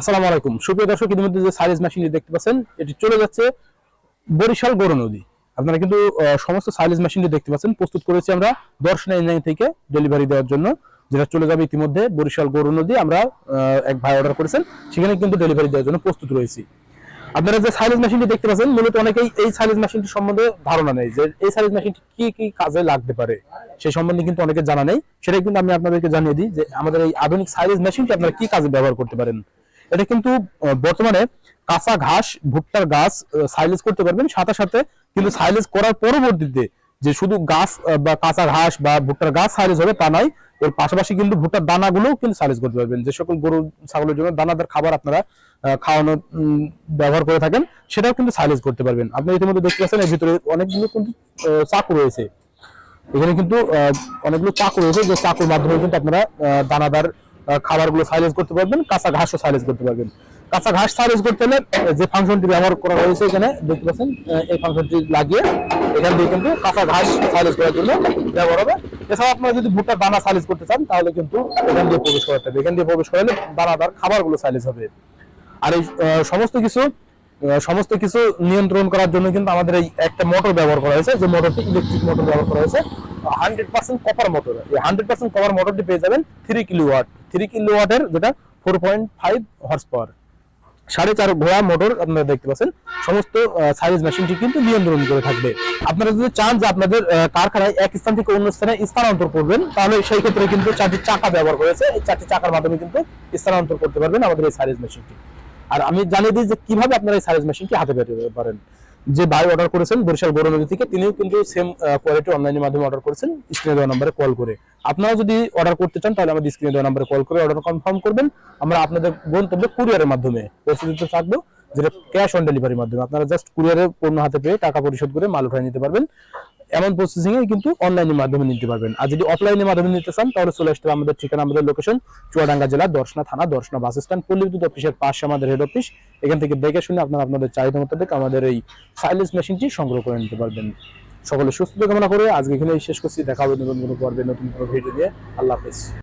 আসসালামু আলাইকুম সুপ্রিয় দর্শক, ইতিমধ্যে যে সাইলেজ মেশিনটি দেখতে পাচ্ছেন এটি চলে যাচ্ছে বরিশাল গৌর নদী। আপনারা কিন্তু সমস্ত সাইলেজ মেশিনটি দেখতে পাচ্ছেন প্রস্তুত করেছি আমরা দর্শনা ইঞ্জিনিয়ারিং থেকে ডেলিভারি দেওয়ার জন্য, যেটা চলে যাবে ইতিমধ্যে বরিশাল গৌর নদী। আমরা এক ভাই অর্ডার করেছেন, সেখানে কিন্তু ডেলিভারি দেওয়ার জন্য প্রস্তুত রয়েছি। আপনারা যে সাইলেজ মেশিনটি দেখতে পাচ্ছেন, মূলত অনেকেই এই সাইলেজ মেশিনটি সম্বন্ধে ধারণা নেই যে এই সাইলেজ মেশিনটি কি কি কাজে লাগতে পারে, সেই সম্বন্ধে কিন্তু অনেকে জানা নেই। সেটাই কিন্তু আমি আপনাদেরকে জানিয়ে দিই যে আমাদের এই আধুনিক সাইলেজ মেশিনটি আপনারা কি কাজে ব্যবহার করতে পারেন। এটা কিন্তু বর্তমানে কাঁচা ঘাস, ভুট্টার গাছ সাইলেজ করতে পারবেন, সাথে সাথে কিন্তু সাইলেজ করার পরবর্তীতে যে শুধু গাছ বা কাঁচা ঘাস বা ভুট্টার গাছ সাইলেজ হবে তা নয়, এর পাশাপাশি কিন্তু ভুট্টার দানাগুলোও কিন্তু সাইলেজ করতে পারবেন। যে সকল গরু ছাগলের জন্য দানাদার খাবার আপনারা খাওয়ানো ব্যবহার করে থাকেন, সেটাও কিন্তু সাইলেজ করতে পারবেন। আপনি ইতিমধ্যে দেখতে পাচ্ছেন এর ভিতরে অনেকগুলো কিন্তু চাকু রয়েছে। এখানে কিন্তু অনেকগুলো চাকু রয়েছে, যে চাকুর মাধ্যমে কিন্তু আপনারা দানাদার খাবারগুলো সাইলেজ করতে পারবেন, কাঁচা ঘাসও সাইলেজ করতে পারবেন। কাঁচা ঘাস সাইলেজ করতে হলে যে ফাংশনটি ব্যবহার করা হয়েছে এখানে দেখতে পাচ্ছেন, এই ফাংশনটি লাগিয়ে এখান দিয়ে কিন্তু কাঁচা ঘাস সাইলেজ করার জন্য ব্যবহার হবে। এছাড়া আপনারা যদি ভুট্টার দানা সাইলেজ করতে চান তাহলে কিন্তু এখান দিয়ে প্রবেশ করাতে হবে, এখান দিয়ে প্রবেশ করালে দানাদার খাবারগুলো সাইলেজ হবে। আর এই সমস্ত কিছু নিয়ন্ত্রণ করার জন্য কিন্তু আমাদের এই একটা মোটর ব্যবহার করা হয়েছে, যে মোটরটি ইলেকট্রিক মোটর ব্যবহার করা হয়েছে, 100% কপার মোটর। এই 100% কপার মোটরটি পেয়ে যাবেন 3 কিলোওয়াটের, যেটা 4.5 হর্স পাওয়ার, 4.5 ঘোড়া মোটর আপনারা দেখতে পাচ্ছেন। সমস্ত সাইলেজ মেশিনটি কিন্তু নিয়ন্ত্রণ করে থাকবে। আপনারা যদি চান যে আপনাদের কারখানায় এক স্থান থেকে অন্য স্থানে স্থানান্তর করবেন, তাহলে সেই ক্ষেত্রে কিন্তু 4টি চাকা ব্যবহার করেছে, এই 4টি চাকার মাধ্যমে কিন্তু স্থানান্তর করতে পারবেন আমাদের এই সাইলেজ মেশিনটি। আর আমি জানিয়ে দিই যে কিভাবে আপনারা এই সাইলেজ মেশিনটি হাতে পেতে পারেন। যে ভাই অর্ডার করেছেন বরিশাল গৌর নদী থেকে, তিনিও কিন্তু সেম কোয়ালিটি অনলাইনের মাধ্যমে অর্ডার করেছেন স্ক্রিনে দেওয়া নম্বরে কল করে। আপনারা যদি অর্ডার করতে চান তাহলে আমাদের স্ক্রিনে দেওয়া নম্বরে কল করে অর্ডার কনফার্ম করবেন। আমরা আপনাদের গন্তব্যে কুরিয়ারের মাধ্যমে পৌঁছে দিতে থাকবো, যেটা ক্যাশ অন ডেলিভারির মাধ্যমে। আপনারা জাস্ট কুরিয়ারে পণ্য হাতে পেয়ে টাকা পরিশোধ করে মাল উঠায় নিতে পারবেন। এমন প্রসেসিং এ কিন্তু অনলাইনের মাধ্যমে নিতে পারবেন। আর যদি অফলাইনের মাধ্যমে নিতে চান তাহলে চলে আসতে হবে আমাদের ঠিকানা, আমাদের লোকেশন চুয়াডাঙ্গা জেলা দর্শনা থানা, দর্শনা বাস স্ট্যান্ড, পল্লী বিদ্যুৎ অফিসের পাশে আমাদের হেড অফিস। এখান থেকে দেখে শুনে আপনারা আপনাদের চাহিদা মোতাবেক আমাদের এই সাইলেজ মেশিনটি সংগ্রহ করে নিতে পারবেন। সকলে সুস্থতা কামনা করে আজকে এখানে শেষ করছি। দেখা হবে নতুন কোনো পর্বে, নতুন কোনো ভিডিও নিয়ে। আল্লাহ হাফেজ।